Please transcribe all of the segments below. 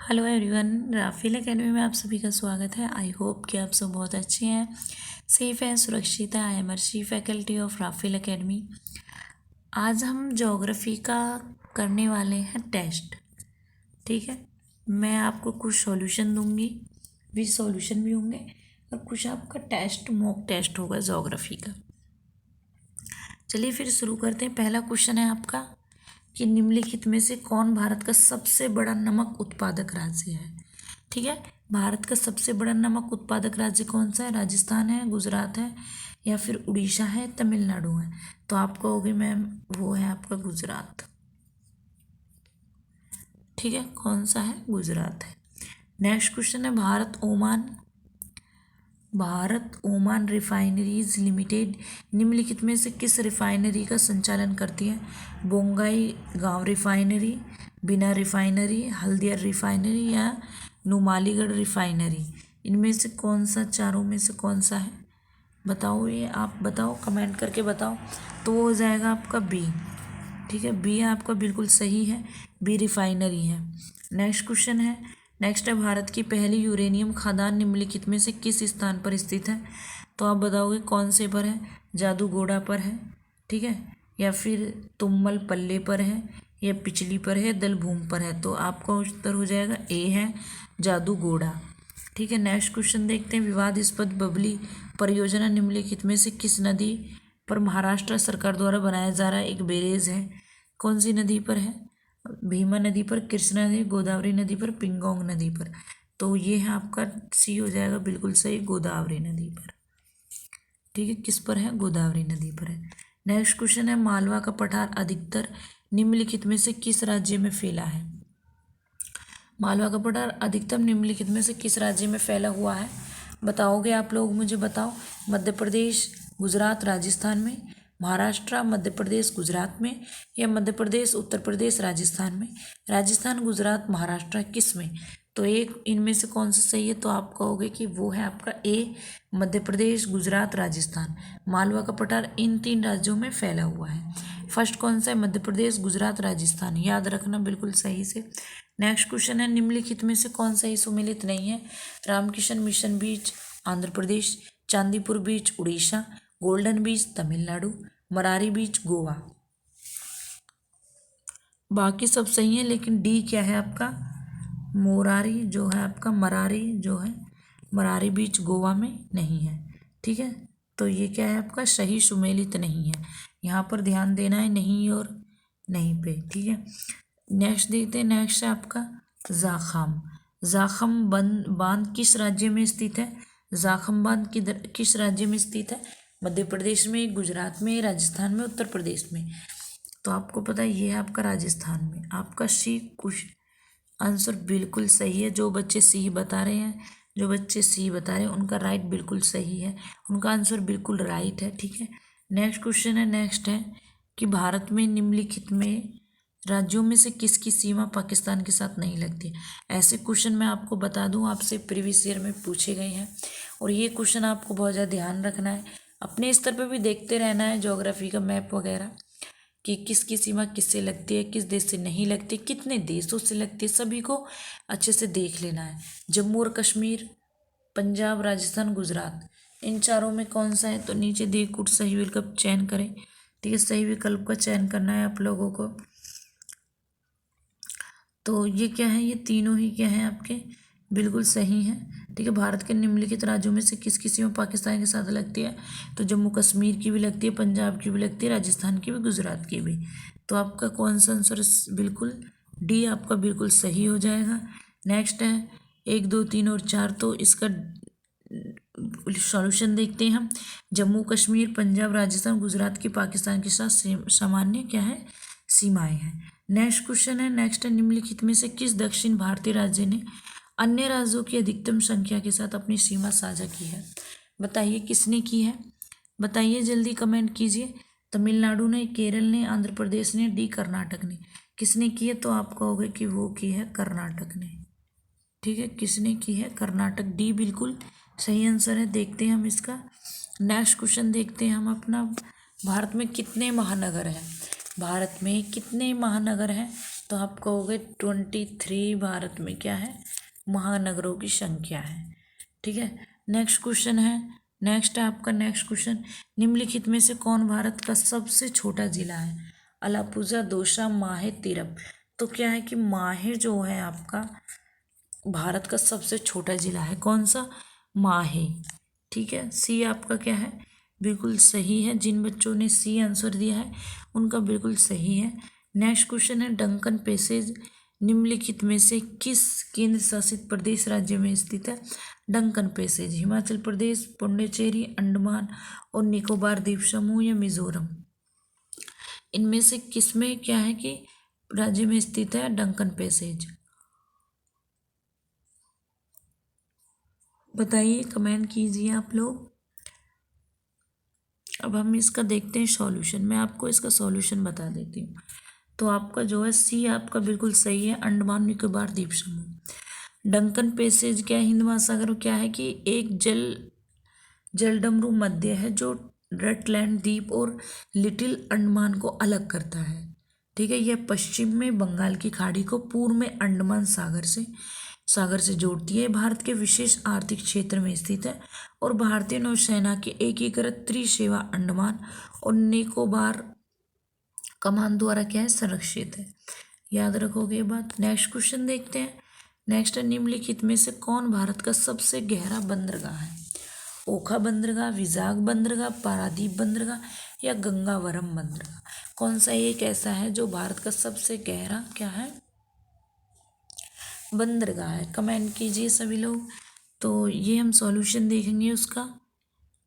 Hello everyone, Rafale academy में आप सभी का स्वागत है। आई होप कि आप सब बहुत अच्छे हैं, सेफ हैं, सुरक्षित हैं। I am Arshi, faculty of Rafael academy. आज हम ज्योग्राफी का करने वाले हैं टेस्ट। ठीक है, मैं आपको कुछ सॉल्यूशन दूंगी, भी सॉल्यूशन भी होंगे और कुछ आपका टेस्ट, मॉक टेस्ट होगा ज्योग्राफी का। चलिए फिर शुरू करते हैं। पहला क्वेश्चन है आपका कि निम्नलिखित में से कौन भारत का सबसे बड़ा नमक उत्पादक राज्य है। ठीक है, भारत का सबसे बड़ा नमक उत्पादक राज्य कौन सा है? राजस्थान है, गुजरात है, या फिर उड़ीसा है, तमिलनाडु है? तो आप कहोगे मैम वो है आपका गुजरात। ठीक है, कौन सा है? गुजरात है। नेक्स्ट क्वेश्चन है भारत ओमान रिफाइनरीज लिमिटेड निम्नलिखित में से किस रिफाइनरी का संचालन करती है? बोंगाई गांव रिफाइनरी, बिना रिफाइनरी, हल्दिया रिफाइनरी, या नुमालीगढ़ रिफाइनरी? इनमें से कौन सा, चारों में से कौन सा है? बताओ, ये आप बताओ, कमेंट करके बताओ। तो वो हो जाएगा आपका बी। ठीक है, बी आपका बिल्कुल सही है, बी रिफाइनरी है। नेक्स्ट है भारत की पहली यूरेनियम खदान निम्नलिखित में से किस स्थान पर स्थित है? तो आप बताओगे कौन से पर है? जादूगोड़ा पर है, ठीक है, या फिर तुम्मल पल्ले पर है, या पिछली पर है, दलभूम पर है? तो आपका उत्तर हो जाएगा ए है, जादूगोड़ा। ठीक है, नेक्स्ट क्वेश्चन देखते हैं। विवादास्पद बबली परियोजना निम्नलिखित में से किस नदी पर महाराष्ट्र सरकार द्वारा बनाया जा रहा एक बैरेज है? कौन सी नदी पर है? भीमा नदी पर, कृष्णा नदी, गोदावरी नदी पर, पिंगोंग नदी पर? तो ये है आपका सी हो जाएगा बिल्कुल सही, गोदावरी नदी पर। ठीक है, किस पर है? गोदावरी नदी पर है। नेक्स्ट क्वेश्चन है मालवा का पठार अधिकतर निम्नलिखित में से किस राज्य में फैला है? मालवा का पठार अधिकतम निम्नलिखित में से किस राज्य में फैला हुआ है? बताओगे आप लोग, मुझे बताओ। मध्य प्रदेश, गुजरात, राजस्थान में, महाराष्ट्र, मध्य प्रदेश, गुजरात में, या मध्य प्रदेश, उत्तर प्रदेश, राजस्थान में? राजस्थान, गुजरात, महाराष्ट्र, किस में? तो एक इनमें से कौन सा सही है? तो आप कहोगे कि वो है आपका ए, मध्य प्रदेश, गुजरात, राजस्थान। मालवा का पठार इन 3 राज्यों में फैला हुआ है। फर्स्ट कौन सा है? मध्य प्रदेश, गुजरात, राजस्थान। याद रखना बिल्कुल सही से। नेक्स्ट क्वेश्चन है निम्नलिखित में से कौन सा ही सुमेलित नहीं है? रामकृष्ण मिशन बीच, आंध्र प्रदेश, चांदीपुर बीच, उड़ीसा, गोल्डन बीच, तमिलनाडु, मरारी बीच, गोवा। बाकी सब सही है, लेकिन डी क्या है आपका? मोरारी जो है आपका, मरारी जो है, मरारी बीच गोवा में नहीं है। ठीक है, तो ये क्या है आपका? सही सुमेलित नहीं है। यहाँ पर ध्यान देना है, नहीं और नहीं पे। ठीक है, नेक्स्ट देखते हैं। नेक्स्ट है आपका जाखम। जाखम बांध किस राज्य में स्थित है? जाखम बांध किस राज्य में स्थित है? मध्य प्रदेश में, गुजरात में, राजस्थान में, उत्तर प्रदेश में? तो आपको पता है ये है आपका राजस्थान में। आपका सी कुछ आंसर बिल्कुल सही है। जो बच्चे सी बता रहे हैं, जो बच्चे सी बता रहे हैं उनका राइट बिल्कुल सही है, उनका आंसर बिल्कुल राइट है। ठीक है, नेक्स्ट क्वेश्चन है। नेक्स्ट है कि भारत में निम्नलिखित में राज्यों में से किसकी सीमा पाकिस्तान के साथ नहीं लगती? ऐसे क्वेश्चन मैं आपको बता दूं, आपसे प्रीवियस ईयर में पूछे गए हैं, और ये क्वेश्चन आपको बहुत ज़्यादा ध्यान रखना है। अपने स्तर पर भी देखते रहना है ज्योग्राफी का मैप वगैरह, कि किसकी सीमा किससे लगती है, किस देश से नहीं लगती, कितने देशों से लगती है, सभी को अच्छे से देख लेना है। जम्मू और कश्मीर, पंजाब, राजस्थान, गुजरात, इन चारों में कौन सा है? तो नीचे दिए कुछ सही विकल्प चयन करें। ठीक है, सही विकल्प का चयन करना है आप लोगों को। तो ये क्या है? ये तीनों ही क्या है आपके? बिल्कुल सही है। ठीक है, भारत के निम्नलिखित राज्यों में से किसकी सीमा पाकिस्तान के साथ लगती है? तो जम्मू कश्मीर की भी लगती है, पंजाब की भी लगती है, राजस्थान की भी, गुजरात की भी। तो आपका कौन सा आंसर? बिल्कुल डी आपका बिल्कुल सही हो जाएगा। नेक्स्ट है 1, 2, 3 और 4। तो इसका सॉल्यूशन देखते हैं हम। जम्मू कश्मीर, पंजाब, राजस्थान, गुजरात की पाकिस्तान के साथ सामान्य क्या है? सीमाएं हैं। नेक्स्ट क्वेश्चन है। नेक्स्ट है निम्नलिखित में से किस दक्षिण भारतीय राज्य ने अन्य राज्यों की अधिकतम संख्या के साथ अपनी सीमा साझा की है? बताइए किसने की है? बताइए, जल्दी कमेंट कीजिए। तमिलनाडु ने, केरल ने, आंध्र प्रदेश ने, डी कर्नाटक ने? किसने की है? तो आप कहोगे कि वो की है कर्नाटक ने। ठीक है, किसने की है? कर्नाटक। डी बिल्कुल सही आंसर है। देखते हैं हम इसका नेक्स्ट क्वेश्चन देखते हैं हम अपना। भारत में कितने महानगर हैं? भारत में कितने महानगर हैं? तो आप कहोगे 23 भारत में क्या है, महानगरों की संख्या है। ठीक है, नेक्स्ट क्वेश्चन है, नेक्स्ट है आपका नेक्स्ट क्वेश्चन, निम्नलिखित में से कौन भारत का सबसे छोटा जिला है? अलापुझा, दौसा, माहे, तिरप। तो क्या है कि माहे जो है आपका भारत का सबसे छोटा जिला है। कौन सा? माहे। ठीक है, सी आपका क्या है, बिल्कुल सही है। जिन बच्चों ने सी आंसर दिया है उनका बिल्कुल सही है। नेक्स्ट क्वेश्चन है, डंकन पैसेज निम्नलिखित में से किस केंद्र शासित प्रदेश राज्य में स्थित है? डंकन पैसेज हिमाचल प्रदेश, पुडुचेरी, अंडमान और निकोबार द्वीप समूह या मिजोरम? इनमें से किस में क्या है कि राज्य में स्थित है डंकन पैसेज? बताइए, कमेंट कीजिए आप लोग। अब हम इसका देखते हैं सॉल्यूशन। मैं आपको इसका सॉल्यूशन बता देती हूँ। तो आपका जो है सी आपका बिल्कुल सही है, अंडमान निकोबार द्वीप समूह। डंकन पैसेज क्या है, हिंद महासागर क्या है कि एक जलडमरू मध्य है जो रटलैंड द्वीप और लिटिल अंडमान को अलग करता है। ठीक है, यह पश्चिम में बंगाल की खाड़ी को पूर्व में अंडमान सागर से जोड़ती है। भारत के विशेष आर्थिक क्षेत्र में स्थित है और भारतीय नौसेना के एकीकृत त्रिसेवा अंडमान और निकोबार कमान द्वारा क्या है, संरक्षित है। याद रखोगे ये बात। नेक्स्ट क्वेश्चन देखते हैं। नेक्स्ट है, निम्नलिखित में से कौन भारत का सबसे गहरा बंदरगाह है? ओखा बंदरगाह, विजाग बंदरगाह, पारादीप बंदरगाह या गंगावरम बंदरगाह? कौन सा एक ऐसा है जो भारत का सबसे गहरा क्या है, बंदरगाह है? कमेंट कीजिए सभी लोग। तो ये हम सॉल्यूशन देखेंगे उसका।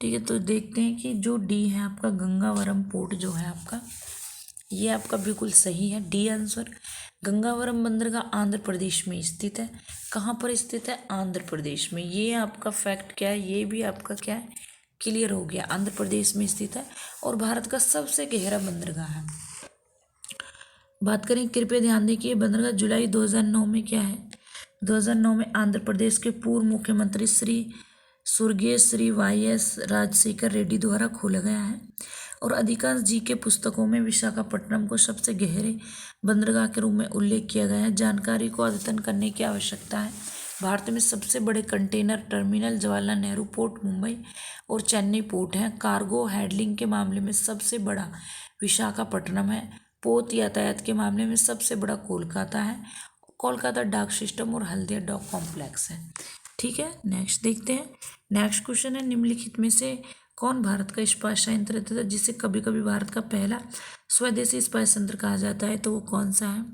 ठीक है, तो देखते हैं कि जो डी है आपका गंगावरम पोर्ट जो है आपका, ये आपका बिल्कुल सही है, डी आंसर। गंगावरम बंदरगाह आंध्र प्रदेश में स्थित है। कहाँ पर स्थित है? आंध्र प्रदेश में। ये आपका फैक्ट क्या है, ये भी आपका क्या है, क्लियर हो गया। आंध्र प्रदेश में स्थित है और भारत का सबसे गहरा बंदरगाह है। बात करें, कृपया ध्यान दें कि ये बंदरगाह जुलाई 2009 में क्या है, 2009 में आंध्र प्रदेश के पूर्व मुख्यमंत्री स्वर्गीय श्री वाई.एस. राजशेखर रेड्डी द्वारा खोला गया है और अधिकांश जीके पुस्तकों में विशाखापट्टनम को सबसे गहरे बंदरगाह के रूप में उल्लेख किया गया है। जानकारी को अद्यतन करने की आवश्यकता है। भारत में सबसे बड़े container terminal Jawaharlal Nehru port Mumbai और चेन्नई पोर्ट हैं। कार्गो हैंडलिंग के मामले में सबसे बड़ा विशाखापट्टनम है। पोत यातायात के मामले में सबसे बड़ा कोलकाता है। कोलकाता डाक सिस्टम और हल्दिया डॉक कॉम्प्लेक्स है। ठीक है, नेक्स्ट देखते हैं। नेक्स्ट क्वेश्चन है, निम्नलिखित में से कौन भारत का इस्पात संयंत्र था जिसे कभी कभी भारत का पहला स्वदेशी इस्पात संयंत्र कहा जाता है? तो वो कौन सा है?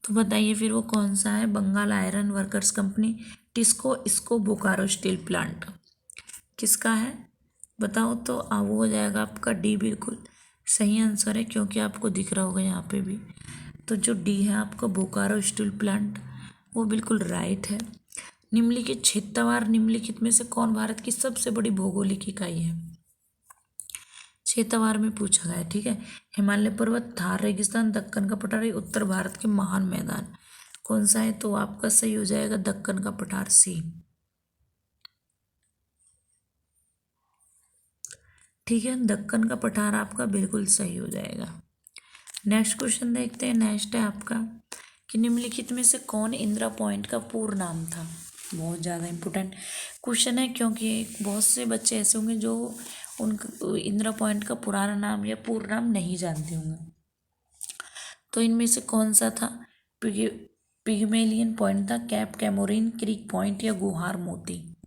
तो बताइए फिर वो कौन सा है? Bengal iron workers company, TISCO, IISCO, Bokaro steel plant. किसका है बताओ? तो वो हो जाएगा आपका डी, बिल्कुल सही आंसर है, क्योंकि आपको दिख रहा होगा यहाँ पे भी। तो जो डी है आपका बोकारो स्टील प्लांट, वो बिल्कुल राइट है। निम्नलिखित क्षेत्रवार निम्नलिखित में से कौन भारत की सबसे बड़ी भौगोलिक इकाई है? क्षेत्रवार में पूछा गया है। ठीक है, हिमालय पर्वत, थार रेगिस्तान, दक्कन का पठार, उत्तर भारत के महान मैदान। कौन सा है? तो आपका सही हो जाएगा दक्कन का पठार, सी। ठीक है, दक्कन का पठार आपका बिल्कुल सही हो जाएगा। नेक्स्ट क्वेश्चन देखते हैं। नेक्स्ट है आपका कि निम्नलिखित में से कौन इंदिरा पॉइंट का पूर्ण नाम था? बहुत ज़्यादा इंपॉर्टेंट क्वेश्चन है, क्योंकि बहुत से बच्चे ऐसे होंगे जो उन इंदिरा पॉइंट का पुराना नाम या पूर्ण नाम नहीं जानते होंगे। तो इनमें से कौन सा था? पिग्मेलियन पॉइंट था, कैप कैमोरिन, क्रीक पॉइंट या गुहार मोती?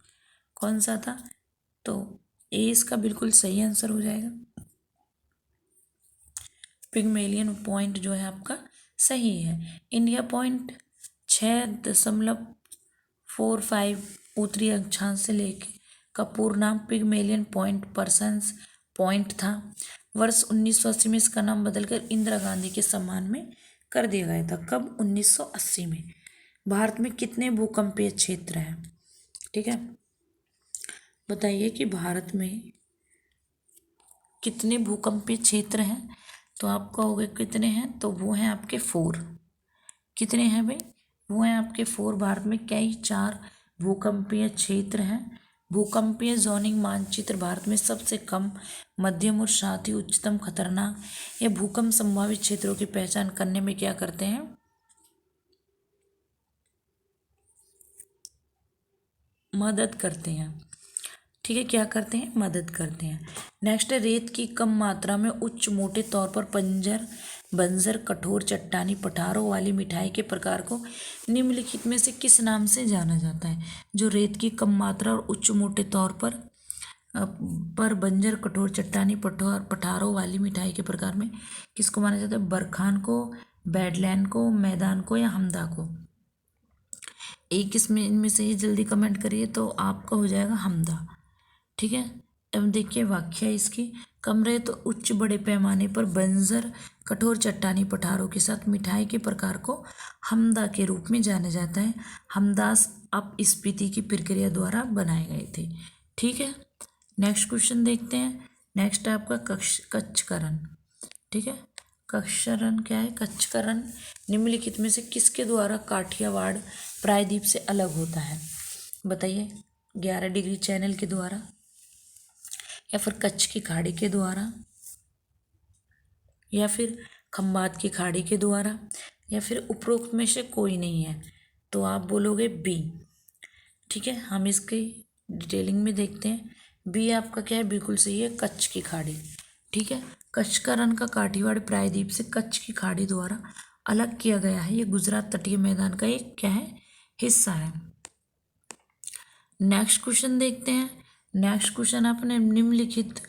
कौन सा था? तो ए इसका बिल्कुल सही आंसर हो जाएगा। पिग्मेलियन पॉइंट जो है आपका सही है। इंडिया पॉइंट 6.45 उत्तरी अक्षांश से लेके का पूर्ण नाम पिग्मेलियन पॉइंट पर्सन्स पॉइंट था। वर्ष 1980 में इसका नाम बदलकर इंदिरा गांधी के सम्मान में कर दिया गया था। कब? 1980 में। भारत में कितने भूकंपीय क्षेत्र हैं? ठीक है, बताइए कि भारत में कितने भूकंपीय क्षेत्र हैं? तो आपका हो गए कितने हैं? तो वो हैं आपके 4। कितने हैं भाई? वो हैं आपके 4। भारत में कई 4 भूकंपीय क्षेत्र हैं भूकंपीय जोनिंग मानचित्र भारत में सबसे कम, मध्यम और साथ ही उच्चतम खतरनाक या भूकंप संभावित क्षेत्रों की पहचान करने में क्या करते हैं? मदद करते हैं। ठीक है, क्या करते हैं? मदद करते हैं। नेक्स्ट है रेत की कम मात्रा में उच्च मोटे तौर पर बंजर कठोर चट्टानी पठारों वाली मिठाई के प्रकार को निम्नलिखित में से किस नाम से जाना जाता है? जो रेत की कम मात्रा और उच्च मोटे तौर पर बंजर कठोर चट्टानी पठारों वाली मिठाई के प्रकार में किसको माना जाता है? बरखान को, बैडलैंड को, मैदान को या हमदा को? एक इसमें इनमें से ही जल्दी कमेंट करिए तो आपका हो जाएगा हमदा। ठीक है, अब देखिए व्याख्या इसकी। कम रहे तो उच्च बड़े पैमाने पर बंजर कठोर चट्टानी पठारों के साथ मिठाई के प्रकार को हमदा के रूप में जाना जाता है। हमदास अप स्फीति की प्रक्रिया द्वारा बनाए गए थे। ठीक है, नेक्स्ट क्वेश्चन देखते हैं। नेक्स्ट है आपका कच्छकरण। ठीक है, कच्छकरण क्या है? कच्छकरण निम्नलिखित में से किसके द्वारा काठियावाड़ प्रायद्वीप से अलग होता है? बताइए। 11 डिग्री चैनल के द्वारा, या फिर कच्छ की खाड़ी के द्वारा, या फिर खंबात की खाड़ी के द्वारा, या फिर उपरोक्त में से कोई नहीं है? तो आप बोलोगे बी। ठीक है, हम इसकी डिटेलिंग में देखते हैं। बी आपका क्या है? बिल्कुल सही है, कच्छ की खाड़ी। ठीक है, कच्छकरण का काठियावाड़ प्रायद्वीप से कच्छ की खाड़ी द्वारा अलग किया गया है। ये गुजरात तटीय मैदान का एक क्या है? हिस्सा है। नेक्स्ट क्वेश्चन देखते हैं। नेक्स्ट क्वेश्चन आपने निम्नलिखित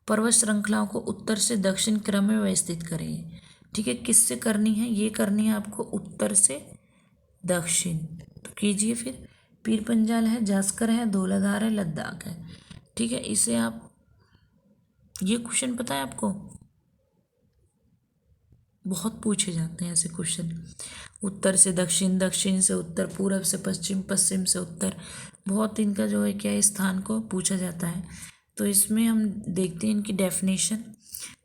पर्वत श्रृंखलाओं को उत्तर से दक्षिण क्रम में व्यवस्थित करें। ठीक है, किससे करनी है? ये करनी है आपको उत्तर से दक्षिण। तो कीजिए फिर। पीर पंजाल है, जास्कर है, धौलाधार है, लद्दाख है। ठीक है, इसे आप, ये क्वेश्चन पता है आपको, बहुत पूछे जाते हैं ऐसे क्वेश्चन। उत्तर से दक्षिण, दक्षिण से उत्तर, पूरब से पश्चिम, पश्चिम से उत्तर, बहुत इनका जो है क्या है, स्थान को पूछा जाता है। तो इसमें हम देखते हैं इनकी डेफिनेशन।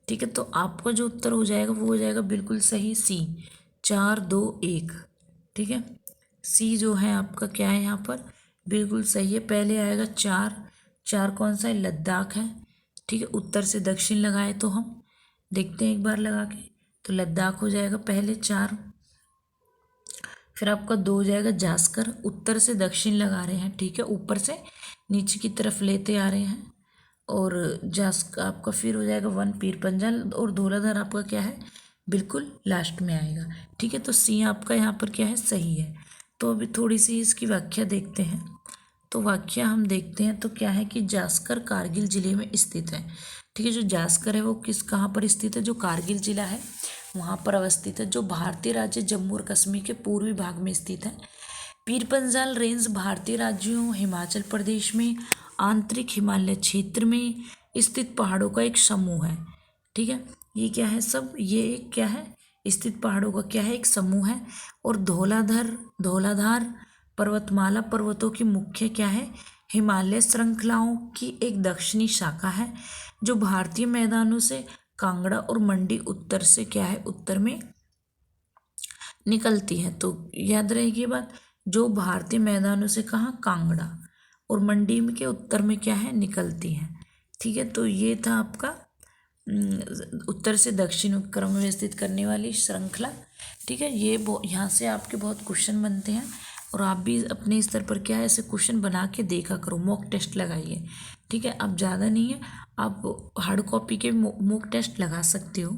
ठीक है, तो आपका जो उत्तर हो जाएगा वो हो जाएगा बिल्कुल सही, सी, 4 2 1। ठीक है, सी जो है आपका क्या है यहाँ पर? बिल्कुल सही है। पहले आएगा 4, 4 कौन सा है? लद्दाख है। ठीक है, उत्तर से दक्षिण लगाए तो हम देखते हैं एक बार लगा के, तो लद्दाख हो जाएगा पहले 4। फिर आपका 2 हो जाएगा जास्कर, उत्तर से दक्षिण लगा रहे हैं। ठीक है, ऊपर से नीचे की तरफ लेते आ रहे हैं। और जास्कर आपका फिर हो जाएगा 1 पीर पंजाल, और धौलाधार आपका क्या है? बिल्कुल लास्ट में आएगा। ठीक है, तो सी आपका यहाँ पर क्या है? सही है। तो अभी थोड़ी सी इसकी व्याख्या देखते हैं। तो व्याख्या हम देखते हैं तो क्या है कि जास्कर कारगिल जिले में स्थित है। ठीक है, जो जास्कर है वो कहाँ पर स्थित है? जो कारगिल जिला है वहाँ पर अवस्थित है, जो भारतीय राज्य जम्मू और कश्मीर के पूर्वी भाग में स्थित है। पीर पंजाल रेंज भारतीय राज्यों हिमाचल प्रदेश में आंतरिक हिमालय क्षेत्र में स्थित पहाड़ों का एक समूह है। ठीक है, ये क्या है सब? ये एक क्या है? स्थित पहाड़ों का क्या है? एक समूह है। और धौलाधार पर्वतमाला पर्वतों की मुख्य क्या है? हिमालय श्रृंखलाओं की एक दक्षिणी शाखा है, जो भारतीय मैदानों से कांगड़ा और मंडी उत्तर से क्या है? उत्तर में निकलती है। तो याद रहेगी बात, जो भारतीय मैदानों से कहाँ? कांगड़ा और मंडी के उत्तर में क्या है? निकलती है। ठीक है, तो ये था आपका उत्तर से दक्षिण क्रम व्यवस्थित करने वाली श्रृंखला। ठीक है, ये यहाँ से आपके बहुत क्वेश्चन बनते हैं, और आप भी अपने स्तर पर क्या है ऐसे क्वेश्चन बना के देखा करो, मॉक टेस्ट लगाइए। ठीक है, अब ज़्यादा नहीं है, आप हार्ड कॉपी के मॉक टेस्ट लगा सकते हो।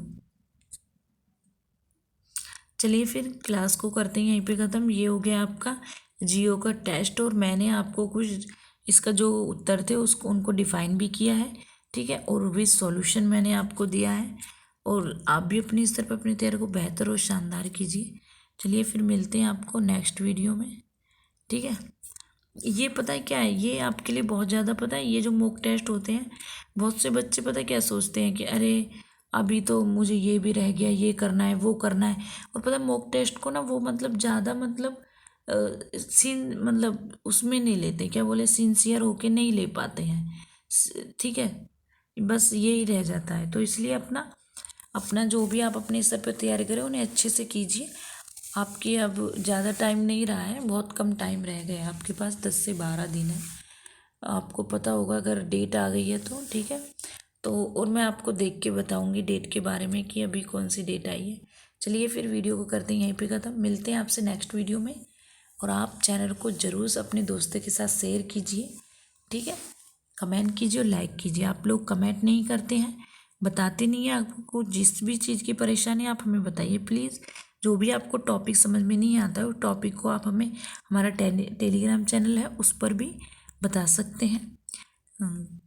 चलिए फिर क्लास को करते हैं यहीं पे ख़त्म। ये हो गया आपका जियो का टेस्ट, और मैंने आपको कुछ इसका जो उत्तर थे उसको उनको डिफाइन भी किया है। ठीक है, और विद सॉल्यूशन मैंने आपको दिया है, और आप भी अपने स्तर पर अपनी तैयारी को बेहतर और शानदार कीजिए। चलिए फिर मिलते हैं आपको नेक्स्ट वीडियो में। ठीक है, ये पता है क्या है, ये आपके लिए बहुत ज़्यादा पता है, ये जो मॉक टेस्ट होते हैं, बहुत से बच्चे पता है क्या सोचते हैं कि अरे अभी तो मुझे ये भी रह गया, ये करना है, वो करना है। और पता है मॉक टेस्ट को ना वो मतलब ज़्यादा मतलब मतलब उसमें नहीं लेते, क्या बोले, सिंसियर होके नहीं ले पाते हैं। ठीक है, बस यही रह जाता है। तो इसलिए अपना अपना जो भी आप अपने स्तर पर तैयारी करें उन्हें अच्छे से कीजिए। आपकी अब ज़्यादा टाइम नहीं रहा है, बहुत कम टाइम रह गया है आपके पास, 10 से 12 दिन है। आपको पता होगा अगर डेट आ गई है तो, ठीक है। तो और मैं आपको देख के बताऊंगी डेट के बारे में कि अभी कौन सी डेट आई है। चलिए फिर वीडियो को करते हैं यहीं पे ख़त्म, मिलते हैं आपसे नेक्स्ट वीडियो में। और आप चैनल को ज़रूर अपने दोस्तों के साथ शेयर कीजिए, ठीक है। कमेंट कीजिए और लाइक कीजिए। आप लोग कमेंट नहीं करते हैं, बताते नहीं हैं। आपको जिस भी चीज़ की परेशानी आप हमें बताइए प्लीज़। जो भी आपको टॉपिक समझ में नहीं आता है उस टॉपिक को आप हमें हमारा टेलीग्राम चैनल है उस पर भी बता सकते हैं।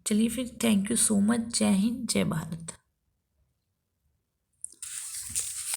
चलिए फिर, थैंक यू सो मच। जय हिंद, जय भारत।